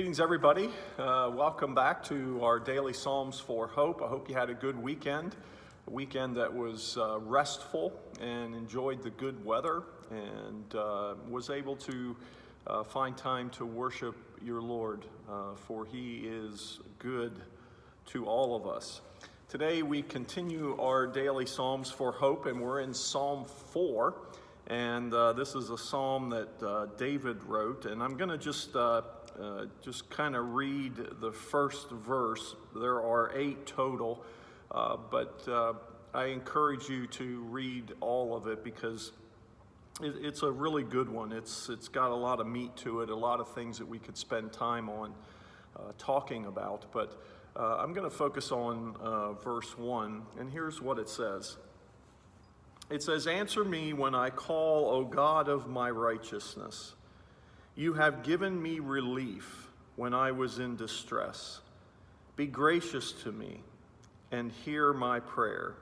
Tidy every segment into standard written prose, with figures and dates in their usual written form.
Greetings, everybody. Welcome back to our daily Psalms for Hope. I hope you had a good weekend, a weekend that was restful and enjoyed the good weather and was able to find time to worship your Lord, for He is good to all of us. Today we continue our daily Psalms for Hope, and we're in Psalm 4, and this is a psalm that David wrote, and I'm going to just kind of read the first verse. There are 8 total, but I encourage you to read all of it because it's a really good one. It's got a lot of meat to it, a lot of things that we could spend time on talking about. But I'm going to focus on verse 1, and here's what it says. It says, "Answer me when I call, O God of my righteousness. You have given me relief when I was in distress. Be gracious to me and hear my prayer."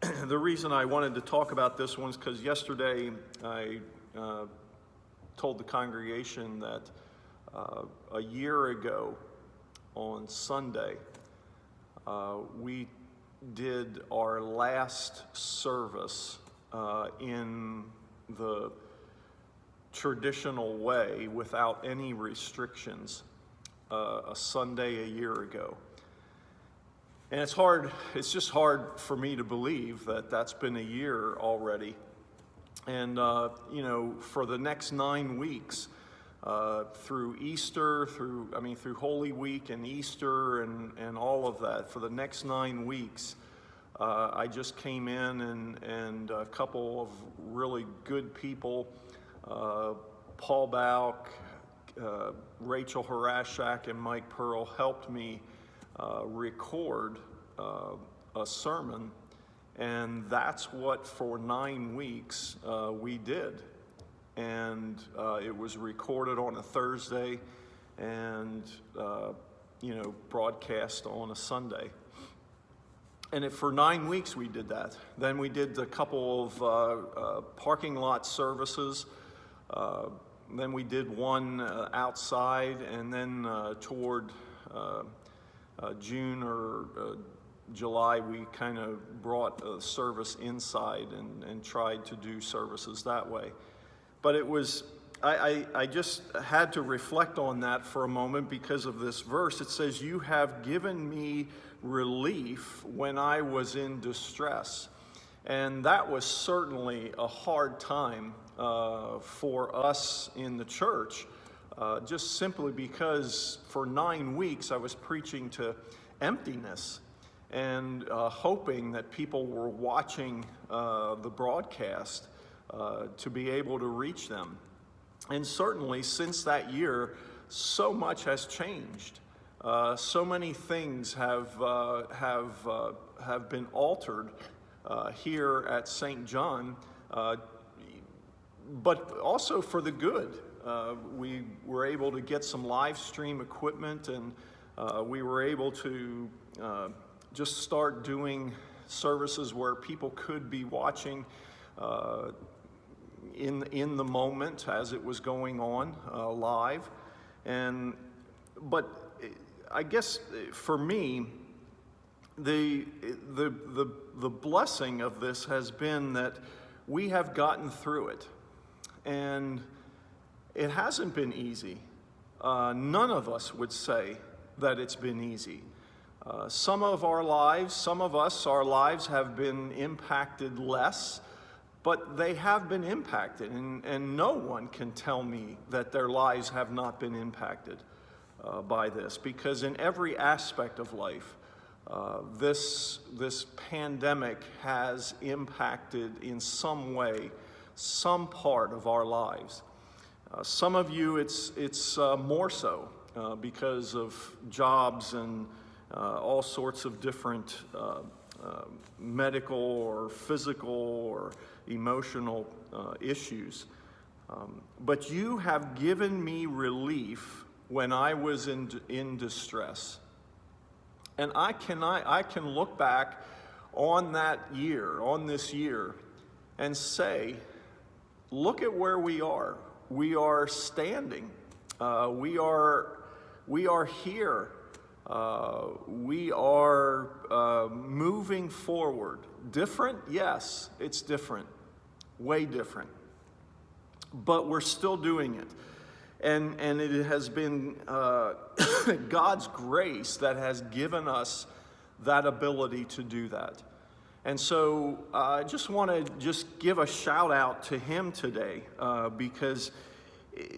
The reason I wanted to talk about this one is because yesterday I told the congregation that a year ago on Sunday we did our last service in the traditional way without any restrictions a Sunday a year ago. And it's just hard for me to believe that that's been a year already. And for the next 9 weeks, through Easter, through Holy Week and Easter and all of that, for the next 9 weeks, I just came in and a couple of really good people, Paul Bauk, Rachel Harashak, and Mike Pearl helped me record a sermon, and that's what for 9 weeks we did. And it was recorded on a Thursday and broadcast on a Sunday. And for 9 weeks we did that. Then we did a couple of parking lot services. Then we did one outside, and then toward June or July, we kind of brought a service inside and tried to do services that way. But it was, I just had to reflect on that for a moment because of this verse. It says, "You have given me relief when I was in distress." And that was certainly a hard time for us in the church, just simply because for 9 weeks I was preaching to emptiness and hoping that people were watching the broadcast to be able to reach them. And certainly since that year, so much has changed. So many things have been altered here at St. John, but also for the good. We were able to get some live stream equipment, and we were able to just start doing services where people could be watching in the moment as it was going on live. But I guess for me, the blessing of this has been that we have gotten through it, and it hasn't been easy. None of us would say that it's been easy. Some of our lives have been impacted less, but they have been impacted, and no one can tell me that their lives have not been impacted by this, because in every aspect of life, this pandemic has impacted in some way, some part of our lives. Some of you, it's more so because of jobs and all sorts of different medical or physical or emotional issues. But you have given me relief when I was in distress. And I can look back on this year, and say, look at where we are. We are standing We are here. We are moving forward. Different? Yes, it's different. Way different. But we're still doing it. And it has been God's grace that has given us that ability to do that. And so I just want to give a shout out to him today because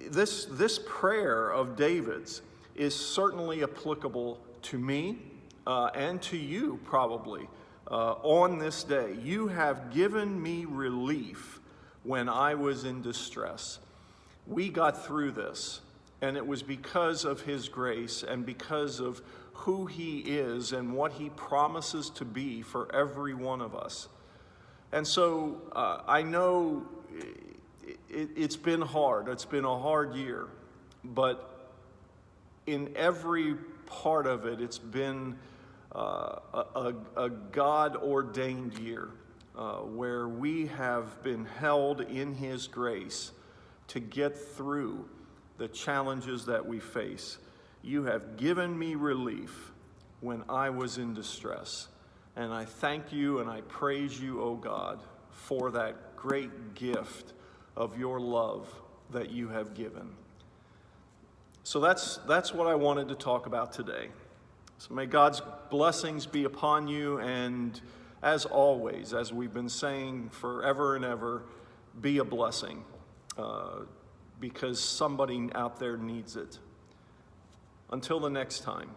this prayer of David's is certainly applicable to me and to you probably on this day. You have given me relief when I was in distress. We got through this, and it was because of his grace and because of who he is and what he promises to be for every one of us. And so I know it's been hard. It's been a hard year, but in every part of it, it's been a God-ordained year where we have been held in his grace to get through the challenges that we face. You have given me relief when I was in distress. And I thank you and I praise you, O God, for that great gift of your love that you have given. So that's what I wanted to talk about today. So may God's blessings be upon you, and as always, as we've been saying forever and ever, be a blessing. Because somebody out there needs it. Until the next time.